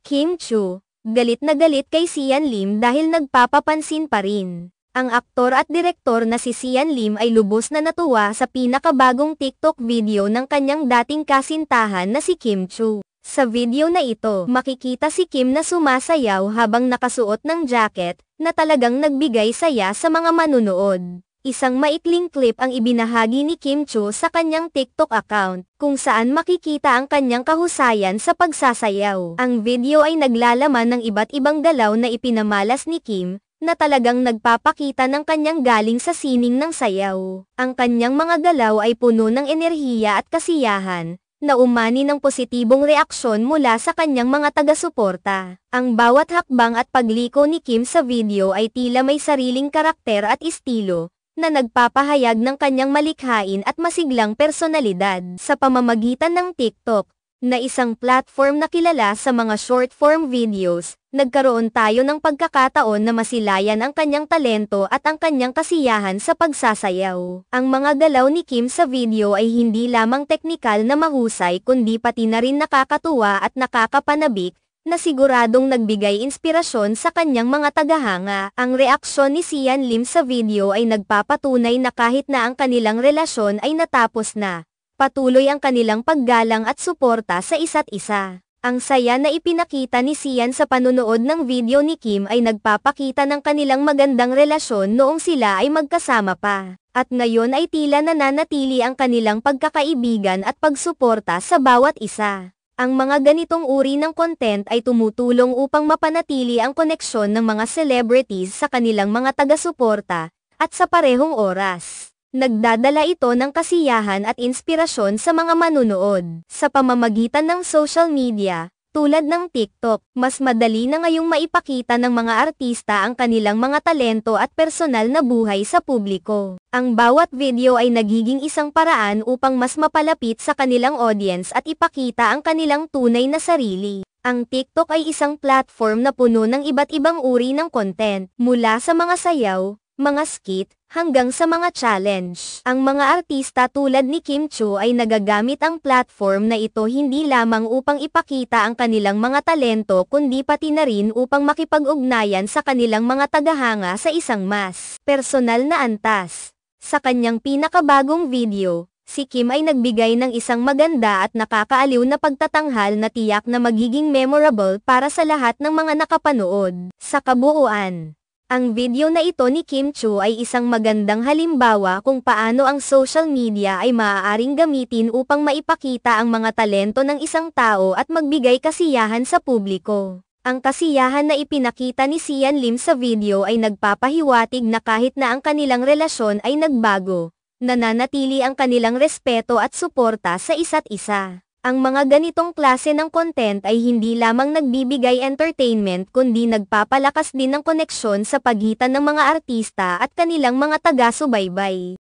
Kim Chu, galit na galit kay Sian Lim dahil nagpapapansin pa rin. Ang aktor at direktor na si Sian Lim ay lubos na natuwa sa pinakabagong TikTok video ng kanyang dating kasintahan na si Kim Chu. Sa video na ito, makikita si Kim na sumasayaw habang nakasuot ng jacket, na talagang nagbigay saya sa mga manunood. Isang maikling clip ang ibinahagi ni Kim Chu sa kanyang TikTok account, kung saan makikita ang kanyang kahusayan sa pagsasayaw. Ang video ay naglalaman ng iba't ibang galaw na ipinamalas ni Kim, na talagang nagpapakita ng kanyang galing sa sining ng sayaw. Ang kanyang mga galaw ay puno ng enerhiya at kasiyahan, na umani ng positibong reaksyon mula sa kanyang mga taga-suporta. Ang bawat hakbang at pagliko ni Kim sa video ay tila may sariling karakter at estilo, na nagpapahayag ng kanyang malikhain at masiglang personalidad. Sa pamamagitan ng TikTok, na isang platform na kilala sa mga short-form videos, nagkaroon tayo ng pagkakataon na masilayan ang kanyang talento at ang kanyang kasiyahan sa pagsasayaw. Ang mga galaw ni Kim sa video ay hindi lamang teknikal na mahusay kundi pati na rin nakakatuwa at nakakapanabik, na siguradong nagbigay inspirasyon sa kanyang mga tagahanga. Ang reaksyon ni Sian Lim sa video ay nagpapatunay na kahit na ang kanilang relasyon ay natapos na, patuloy ang kanilang paggalang at suporta sa isa't isa. Ang saya na ipinakita ni Sian sa panunood ng video ni Kim ay nagpapakita ng kanilang magandang relasyon noong sila ay magkasama pa. At ngayon ay tila nananatili ang kanilang pagkakaibigan at pagsuporta sa bawat isa. Ang mga ganitong uri ng content ay tumutulong upang mapanatili ang koneksyon ng mga celebrities sa kanilang mga taga-suporta, at sa parehong oras, nagdadala ito ng kasiyahan at inspirasyon sa mga manunood. Sa pamamagitan ng social media, tulad ng TikTok, mas madali na ngayong maipakita ng mga artista ang kanilang mga talento at personal na buhay sa publiko. Ang bawat video ay nagiging isang paraan upang mas mapalapit sa kanilang audience at ipakita ang kanilang tunay na sarili. Ang TikTok ay isang platform na puno ng iba't ibang uri ng content, mula sa mga sayaw, mga skit, hanggang sa mga challenge. Ang mga artista tulad ni Kim Chu ay nagagamit ang platform na ito hindi lamang upang ipakita ang kanilang mga talento kundi pati na rin upang makipag-ugnayan sa kanilang mga tagahanga sa isang mas personal na antas. Sa kanyang pinakabagong video, si Kim ay nagbigay ng isang maganda at nakakaaliw na pagtatanghal na tiyak na magiging memorable para sa lahat ng mga nakapanood. Sa kabuuan, ang video na ito ni Kim Chu ay isang magandang halimbawa kung paano ang social media ay maaaring gamitin upang maipakita ang mga talento ng isang tao at magbigay kasiyahan sa publiko. Ang kasiyahan na ipinakita ni Sian Lim sa video ay nagpapahiwatig na kahit na ang kanilang relasyon ay nagbago, nananatili ang kanilang respeto at suporta sa isa't isa. Ang mga ganitong klase ng content ay hindi lamang nagbibigay entertainment kundi nagpapalakas din ng koneksyon sa pagitan ng mga artista at kanilang mga taga-subaybay.